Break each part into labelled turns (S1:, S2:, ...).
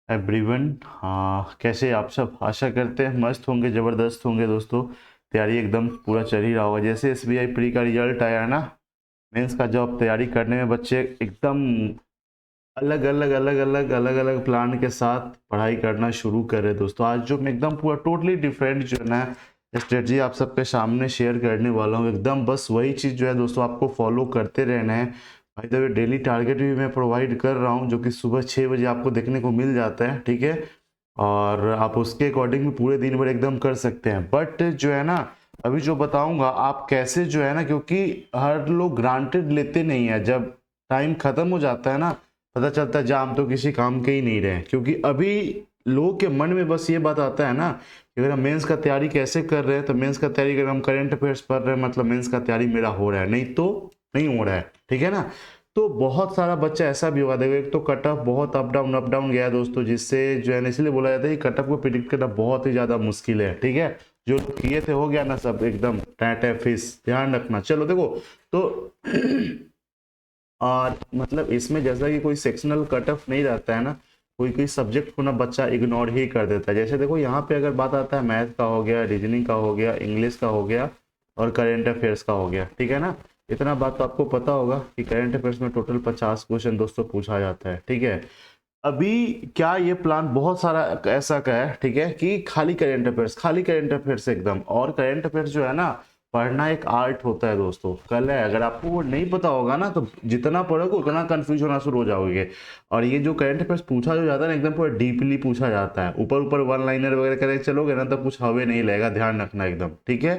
S1: Everyone, हाँ कैसे आप सब। आशा करते हैं मस्त होंगे, ज़बरदस्त होंगे दोस्तों। तैयारी एकदम पूरा चल ही रहा होगा। जैसे एसबीआई प्री का रिजल्ट आया ना, मेंस का जॉब तैयारी करने में बच्चे एकदम अलग अलग अलग अलग अलग अलग प्लान के साथ पढ़ाई करना शुरू कर रहे दोस्तों। आज जो मैं एकदम पूरा टोटली डिफरेंट जो है ना स्ट्रेटजी आप सबके सामने शेयर करने वाला हूँ। एकदम बस वही चीज़ जो है दोस्तों आपको फॉलो करते रहना है। भाई द वे डेली टारगेट भी मैं प्रोवाइड कर रहा हूँ, जो कि सुबह 6 बजे आपको देखने को मिल जाता है, ठीक है। और आप उसके अकॉर्डिंग भी पूरे दिन भर एकदम कर सकते हैं। बट जो है ना, अभी जो बताऊंगा आप कैसे जो है ना, क्योंकि हर लोग ग्रांटेड लेते नहीं है। जब टाइम खत्म हो जाता है ना, पता चलता है जाम तो किसी काम के ही नहीं रहे। क्योंकि अभी लोगों के मन में बस ये बात आता है ना कि अगर हम मेंस का तैयारी कैसे कर रहे हैं, तो मेंस का तैयारी अगर हम करंट अफेयर्स पढ़ रहे हैं मतलब मेंस का तैयारी मेरा हो रहा है, नहीं तो नहीं हो रहा है, ठीक है ना। तो बहुत सारा बच्चा ऐसा भी होगा, देखो एक तो कट ऑफ बहुत अप डाउन गया दोस्तों, जिससे जो है ना इसलिए बोला जाता है कि कट ऑफ को प्रिडिक्ट करना बहुत ही ज़्यादा मुश्किल है, ठीक है। जो किए थे हो गया ना सब एकदम टैटे फिश, ध्यान रखना। चलो देखो तो और मतलब इसमें जैसा कि कोई सेक्शनल कट ऑफ नहीं रहता है ना, कोई कोई सब्जेक्ट को ना बच्चा इग्नोर ही कर देता है। जैसे देखो यहाँ पे अगर बात आता है मैथ का हो गया, रीजनिंग का हो गया, इंग्लिश का हो गया और करेंट अफेयर्स का हो गया, ठीक है ना। इतना बात तो आपको पता होगा कि करेंट अफेयर्स में टोटल 50 क्वेश्चन दोस्तों पूछा जाता है, ठीक है। अभी क्या ये प्लान बहुत सारा ऐसा का है, ठीक है, कि खाली करेंट अफेयर्स, खाली करेंट अफेयर्स एकदम। और करेंट अफेयर्स जो है ना, पढ़ना एक आर्ट होता है दोस्तों, कल है। अगर आपको वो नहीं पता होगा ना, तो जितना पढ़ोगे उतना कंफ्यूज होना शुरू हो जाओगे। और ये जो करंट अफेयर्स पूछा जो जाता है ना, एकदम पूरा डीपली पूछा जाता है। ऊपर ऊपर वन लाइनर वगैरह करके चलोगे ना, तो कुछ हवे नहीं लगेगा, ध्यान रखना एकदम, ठीक है।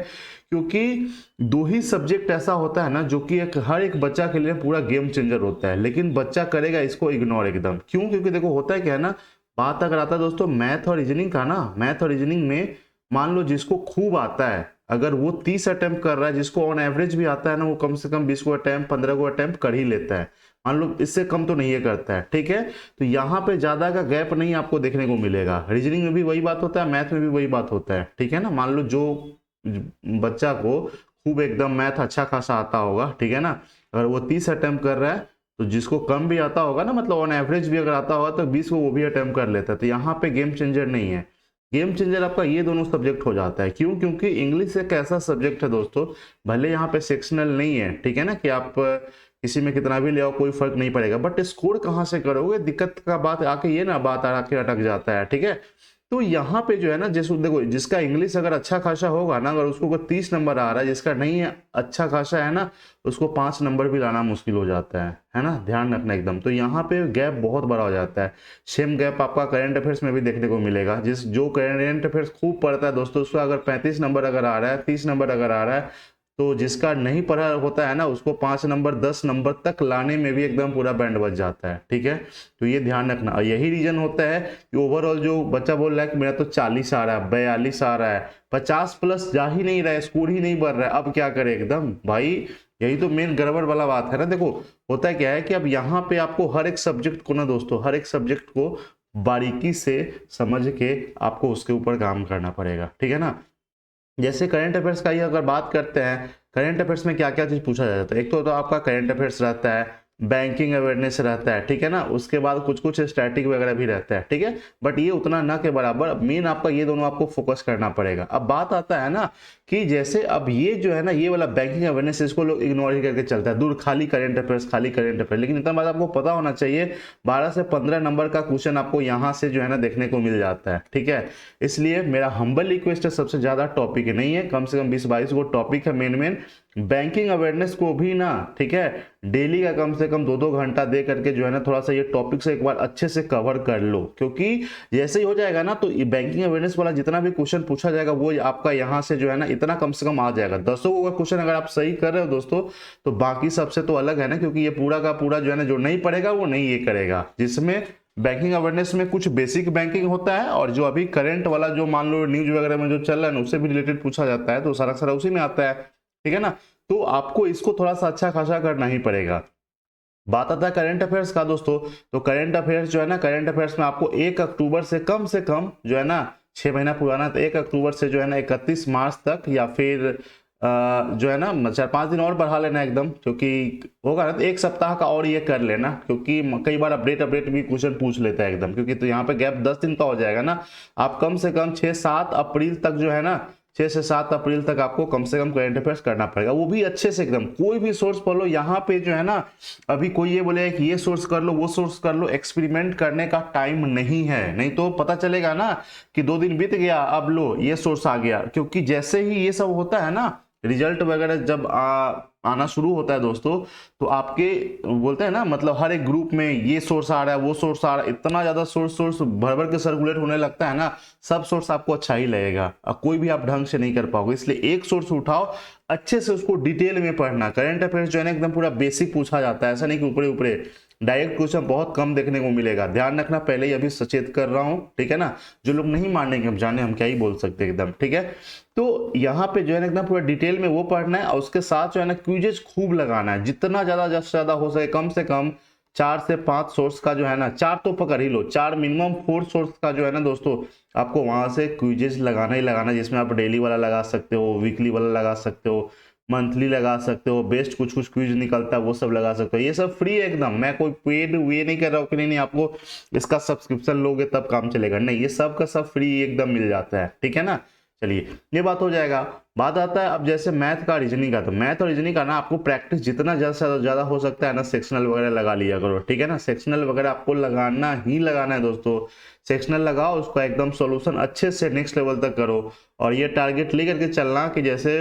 S1: क्योंकि दो ही सब्जेक्ट ऐसा होता है ना जो कि एक हर एक बच्चा के लिए पूरा गेम चेंजर होता है, लेकिन बच्चा करेगा इसको इग्नोर एकदम। क्यों? क्योंकि देखो होता है क्या है ना, बात अगर आता है दोस्तों मैथ और रीजनिंग का ना, मैथ और रीजनिंग में मान लो जिसको खूब आता है, अगर वो 30 अटेम्प्ट कर रहा है, जिसको ऑन एवरेज भी आता है ना, वो कम से कम 20 को अटेम्प्ट 15 को अटेम्प्ट कर ही लेता है। मान लो इससे कम तो नहीं ये करता है, ठीक है। तो यहाँ पे ज्यादा का गैप नहीं आपको देखने को मिलेगा। रीजनिंग में भी वही बात होता है, मैथ में भी वही बात होता है, ठीक है ना। मान लो जो बच्चा को खूब एकदम मैथ अच्छा खासा आता होगा, ठीक है ना, अगर वो 30 अटेम्प्ट कर रहा है, तो जिसको कम भी आता होगा ना, मतलब ऑन एवरेज भी अगर आता होगा, तो 20 को वो भी अटेम्प्ट कर लेता है। तो यहाँ पे गेम चेंजर नहीं है। गेम चेंजर आपका ये दोनों सब्जेक्ट हो जाता है। क्यों? क्योंकि इंग्लिश एक ऐसा सब्जेक्ट है दोस्तों, भले यहाँ पे सेक्शनल नहीं है, ठीक है ना, कि आप किसी में कितना भी ले आओ कोई फर्क नहीं पड़ेगा, बट स्कोर कहाँ से करोगे, दिक्कत का बात आके ये ना, बात आके अटक जाता है, ठीक है। तो यहाँ पे जो है ना, जैसे देखो जिसका इंग्लिश अगर अच्छा खासा होगा ना, अगर उसको 30 नंबर आ रहा है, जिसका नहीं है अच्छा खासा है ना, उसको 5 नंबर भी लाना मुश्किल हो जाता है ना, ध्यान रखना एकदम। तो यहाँ पे गैप बहुत बड़ा हो जाता है। सेम गैप आपका करंट अफेयर्स में भी देखने को मिलेगा। जिस जो करंट अफेयर्स खूब पढ़ता है दोस्तों, उसका अगर 35 नंबर अगर आ रहा है, 30 नंबर अगर आ रहा है, तो जिसका नहीं पढ़ा होता है ना, उसको 5 नंबर 10 नंबर तक लाने में भी एकदम पूरा बैंड बज जाता है, ठीक है। तो ये ध्यान रखना। और यही रीजन होता है कि ओवरऑल जो बच्चा बोल रहा है कि मेरा तो 40 आ रहा है, 42 आ रहा है, 50 प्लस जा ही नहीं रहा है, स्कोर ही नहीं बढ़ रहा है, अब क्या करे एकदम भाई। यही तो मेन गड़बड़ वाला बात है ना। देखो होता है क्या है कि अब यहाँ पे आपको हर एक सब्जेक्ट को ना दोस्तों, हर एक सब्जेक्ट को बारीकी से समझ के आपको उसके ऊपर काम करना पड़ेगा, ठीक है ना। जैसे करंट अफेयर्स का ही अगर बात करते हैं, करंट अफेयर्स में क्या क्या चीज पूछा जाता है। एक तो आपका करंट अफेयर्स रहता है, बैंकिंग अवेयरनेस रहता है, ठीक है ना। उसके बाद कुछ कुछ स्टैटिक वगैरह भी रहता है, ठीक है। बट ये उतना ना के बराबर, मेन आपका ये दोनों आपको फोकस करना पड़ेगा। अब बात आता है ना कि जैसे अब ये जो है ना, ये वाला बैंकिंग अवेयरनेस, इसको लोग इग्नोर ही करके चलता है, दूर खाली करंट अफेयर्स, खाली करंट अफेयर। लेकिन इतना बात आपको पता होना चाहिए, 12 से 15 नंबर का क्वेश्चन आपको यहाँ से जो है ना देखने को मिल जाता है, ठीक है। इसलिए मेरा हम्बल रिक्वेस्ट है, सबसे ज्यादा टॉपिक नहीं है, कम से कम 20-22 को टॉपिक है मेन मेन। बैंकिंग अवेयरनेस को भी ना, ठीक है, डेली का कम से कम 2-2 घंटा दे करके जो है ना, थोड़ा सा ये टॉपिक से एक बार अच्छे से कवर कर लो। क्योंकि जैसे ही हो जाएगा ना, तो बैंकिंग अवेयरनेस वाला जितना भी क्वेश्चन पूछा जाएगा, वो आपका यहाँ से जो है ना इतना कम से कम आ जाएगा। 10 का क्वेश्चन अगर आप सही कर रहे हो दोस्तों, तो बाकी सबसे तो अलग है ना, क्योंकि ये पूरा का पूरा जो है ना, जो नहीं पढ़ेगा वो नहीं ये करेगा। जिसमें बैंकिंग अवेयरनेस में कुछ बेसिक बैंकिंग होता है, और जो अभी करंट वाला जो मान लो न्यूज वगैरह में जो चल रहा है ना, उससे भी रिलेटेड पूछा जाता है, तो सारा सारा उसी में आता है, ठीक है ना। तो आपको इसको थोड़ा सा अच्छा खासा करना ही पड़ेगा। बात आता है करंट अफेयर्स का दोस्तों, तो करंट अफेयर्स जो है ना, करंट अफेयर्स में आपको 1 अक्टूबर से कम जो है ना, 6 महीना पुराना, तो 1 अक्टूबर से जो है ना 31 मार्च तक, या फिर जो है ना 4-5 दिन और बढ़ा लेना एकदम, क्योंकि होगा ना तो एक सप्ताह का और ये कर लेना, क्योंकि कई बार अपडेट भी क्वेश्चन पूछ लेता है एकदम, क्योंकि तो यहाँ पे गैप 10 दिन का हो जाएगा ना। आप कम से कम 6-7 अप्रैल तक जो है ना, 6 से 7 अप्रैल तक आपको कम से कम करंट अफेयर्स करना पड़ेगा, वो भी अच्छे से एकदम। कोई भी सोर्स पढ़ लो, यहाँ पे जो है ना अभी कोई ये बोले कि ये सोर्स कर लो वो सोर्स कर लो, एक्सपेरिमेंट करने का टाइम नहीं है। नहीं तो पता चलेगा ना कि 2 दिन बीत गया, अब लो ये सोर्स आ गया, क्योंकि जैसे ही ये सब होता है ना, रिजल्ट वगैरह जब आना शुरू होता है दोस्तों, तो आपके बोलते हैं ना, मतलब हर एक ग्रुप में ये सोर्स आ रहा है वो सोर्स आ रहा है, इतना ज्यादा सोर्स भर भर के सर्कुलेट होने लगता है ना, सब सोर्स आपको अच्छा ही लगेगा और कोई भी आप ढंग से नहीं कर पाओगे। इसलिए एक सोर्स उठाओ, अच्छे से उसको डिटेल में पढ़ना। करंट अफेयर्स जो है ना एकदम पूरा बेसिक पूछा जाता है, ऐसा नहीं कि ऊपरे ऊपरे डायरेक्ट क्वेश्चन बहुत कम देखने को मिलेगा। ध्यान रखना, पहले ही अभी सचेत कर रहा हूं, ठीक है ना। जो लोग नहीं मानेंगे हम जाने, हम क्या ही बोल सकते हैं एकदम, ठीक है। तो यहाँ पे जो है ना एकदम पूरा डिटेल में वो पढ़ना है, और उसके साथ जो है ना क्विजेज खूब लगाना है, जितना ज्यादा से ज्यादा हो सके। कम से कम 4 से 5 सोर्स का जो है ना, 4 तो पकड़ ही लो, 4 मिनिमम 4 सोर्स का जो है ना दोस्तों, आपको वहां से क्विजेज लगाना ही लगाना, जिसमें आप डेली वाला लगा सकते हो, वीकली वाला लगा सकते हो, मंथली लगा सकते हो, बेस्ट कुछ कुछ क्विज निकलता है वो सब लगा सकते हो। ये सब फ्री है एकदम, मैं कोई पेड वे नहीं कर रहा हूँ कि नहीं आपको इसका सब्सक्रिप्शन लोगे तब काम चलेगा, नहीं, ये सब का सब फ्री एकदम मिल जाता है, ठीक है ना। चलिए ये बात हो जाएगा। बात आता है अब जैसे मैथ का रीजनिंग का, तो मैथ और रीजनिंग का ना आपको प्रैक्टिस जितना ज्यादा से ज्यादा हो सकता है ना, सेक्शनल वगैरह लगा लिया करो, ठीक है ना। सेक्शनल वगैरह आपको लगाना ही लगाना है दोस्तों, सेक्शनल लगाओ, उसका एकदम सॉल्यूशन अच्छे से नेक्स्ट लेवल तक करो। और ये टारगेट लेकर के चलना कि जैसे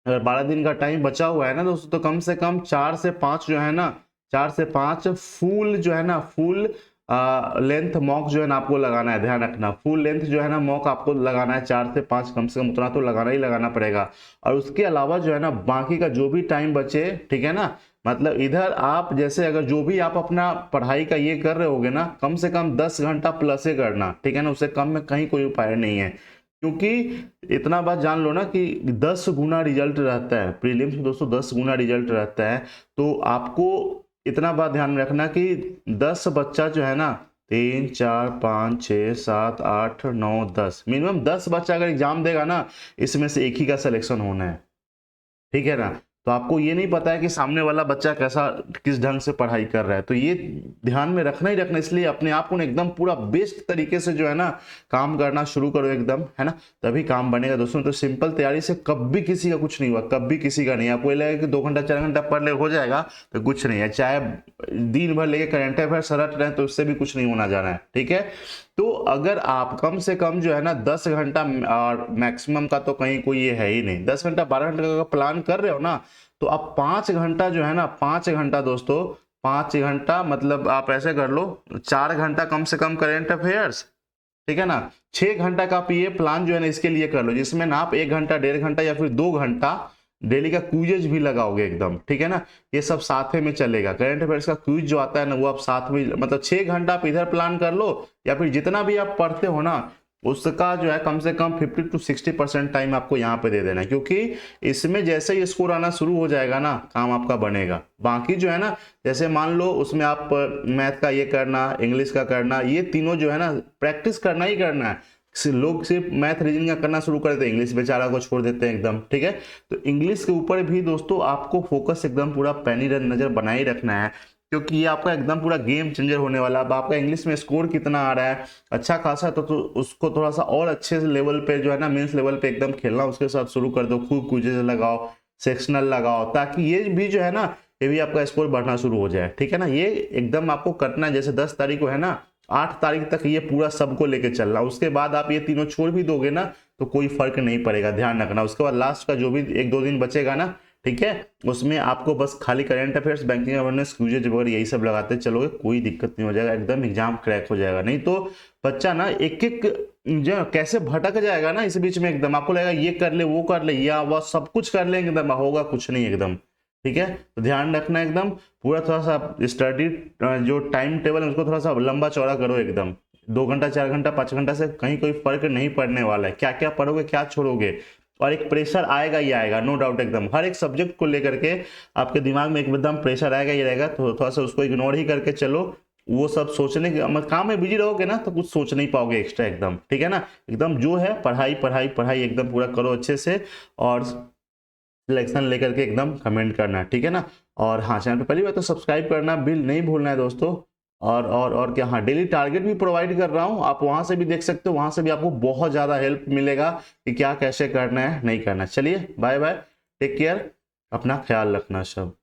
S1: अगर 12 दिन का टाइम बचा हुआ है ना दोस्तों, तो कम से कम 4 से 5 जो है ना, 4 से 5 फुल जो है ना, फुल लेंथ मॉक जो है ना आपको लगाना है। ध्यान रखना, फुल लेंथ जो है ना मॉक आपको लगाना है 4 से 5, कम से कम उतना तो लगाना ही लगाना पड़ेगा। और उसके अलावा जो है ना बाकी का जो भी टाइम बचे, ठीक है ना, मतलब इधर आप जैसे अगर जो भी आप अपना पढ़ाई का ये कर रहे होगे ना, कम से कम 10 घंटा प्लस ही करना, ठीक है ना। उससे कम में कहीं कोई उपाय नहीं है, क्योंकि इतना बात जान लो ना कि 10 गुना रिजल्ट रहता है प्रीलिम्स में दोस्तों, 10 गुना रिजल्ट रहता है। तो आपको इतना बात ध्यान में रखना कि 10 बच्चा जो है ना, 3 4 5 6 7 8 9 10, मिनिमम 10 बच्चा अगर एग्जाम देगा ना, इसमें से एक ही का सिलेक्शन होना है, ठीक है ना। तो आपको ये नहीं पता है कि सामने वाला बच्चा कैसा किस ढंग से पढ़ाई कर रहा है, तो ये ध्यान में रखना ही रखना। इसलिए अपने आप को ना एकदम पूरा बेस्ट तरीके से जो है ना काम करना शुरू करो एकदम, है ना, तभी काम बनेगा दोस्तों। तो सिंपल तैयारी से कभी किसी का कुछ नहीं हुआ, कभी किसी का नहीं। आपको लगे कि 2 घंटा 4 घंटा पढ़ ले हो जाएगा, तो कुछ नहीं है। चाहे दिन भर लेके करंट अफेयर सरट रहे तो उससे भी कुछ नहीं होना जा रहा है, ठीक है। तो अगर आप कम से कम जो है ना 10 घंटा, और मैक्सिमम का तो कहीं कोई ये है ही नहीं, 10 घंटा 12 घंटा का प्लान कर रहे हो ना, तो आप 5 घंटा जो है ना, 5 घंटा दोस्तों, 5 घंटा मतलब आप ऐसे कर लो, 4 घंटा कम से कम करंट अफेयर्स, ठीक है ना। 6 घंटा का आप ये प्लान जो है ना इसके लिए कर लो, जिसमें ना आप 1 घंटा 1.5 घंटा या फिर 2 घंटा डेली का क्विज भी लगाओगे एकदम, ठीक है ना। ये सब साथ में चलेगा, करंट अफेयर्स का क्विज जो आता है ना वो आप साथ में, मतलब 6 घंटा आप इधर प्लान कर लो, या फिर जितना भी आप पढ़ते हो ना उसका जो है कम से कम 50 to 60% टाइम आपको यहाँ पे दे देना है, क्योंकि इसमें जैसे ही स्कोर आना शुरू हो जाएगा ना, काम आपका बनेगा। बाकी जो है ना, जैसे मान लो उसमें आप मैथ का ये करना, इंग्लिश का करना, ये तीनों जो है ना प्रैक्टिस करना ही करना है। लोग सिर्फ मैथ रीजनिंग का करना शुरू कर देते हैं, इंग्लिश बेचारा को छोड़ देते हैं एकदम, ठीक है। तो इंग्लिश के ऊपर भी दोस्तों आपको फोकस एकदम पूरा पैनी नजर बनाए रखना है, क्योंकि ये आपका एकदम पूरा गेम चेंजर होने वाला। अब आपका इंग्लिश में स्कोर कितना आ रहा है, अच्छा खासा, तो उसको थोड़ा सा और अच्छे लेवल पे जो है ना, मेंस लेवल पे एकदम खेलना उसके साथ शुरू कर दो। खूब क्विजेस लगाओ, सेक्शनल लगाओ, ताकि ये भी जो है ना, ये भी आपका स्कोर बढ़ना शुरू हो जाए, ठीक है ना। ये एकदम आपको करना है, जैसे 10 तारीख को है ना, 8 तारीख तक ये पूरा सबको लेके चलना। उसके बाद आप ये तीनों छोड़ भी दोगे ना तो कोई फर्क नहीं पड़ेगा, ध्यान रखना। उसके बाद लास्ट का जो भी 1-2 दिन बचेगा ना, ठीक है, उसमें आपको बस खाली current affairs, banking awareness, quizzes वगैरह यही सब लगाते चलोगे, कोई दिक्कत नहीं हो जाएगा, एकदम एग्जाम क्रैक हो जाएगा। नहीं तो बच्चा ना एक एक जो कैसे भटक जाएगा ना इस बीच में, एकदम आपको लगेगा ये कर ले वो कर ले, या वह सब कुछ कर लेंगे, एकदम होगा कुछ नहीं एकदम, ठीक है। तो ध्यान रखना एकदम पूरा, थोड़ा सा स्टडी जो टाइम टेबल है उसको थोड़ा सा लंबा चौड़ा करो एकदम। 2 घंटा 4 घंटा 5 घंटा से कहीं कोई फर्क नहीं पड़ने वाला है, क्या क्या पढ़ोगे क्या छोड़ोगे। और एक प्रेशर आएगा ही आएगा, नो डाउट एकदम, हर एक सब्जेक्ट को लेकर के आपके दिमाग में एकदम प्रेशर आएगा ही रहेगा। तो थोड़ा सा उसको इग्नोर ही करके चलो, वो सब सोचने के काम में बिजी रहोगे ना तो कुछ सोच नहीं पाओगे एक्स्ट्रा एकदम, ठीक है ना। एकदम जो है पढ़ाई पढ़ाई पढ़ाई एकदम पूरा करो अच्छे से। और सिलेक्शन लेकर के एकदम कमेंट करना, ठीक है ना। और हाँ, चैनल पे पहली बार तो सब्सक्राइब करना बिल नहीं भूलना है दोस्तों। और क्या, हाँ, डेली टारगेट भी प्रोवाइड कर रहा हूँ, आप वहाँ से भी देख सकते हो, वहाँ से भी आपको बहुत ज़्यादा हेल्प मिलेगा कि क्या कैसे करना है नहीं करना है। चलिए बाय बाय, टेक केयर, अपना ख्याल रखना सब।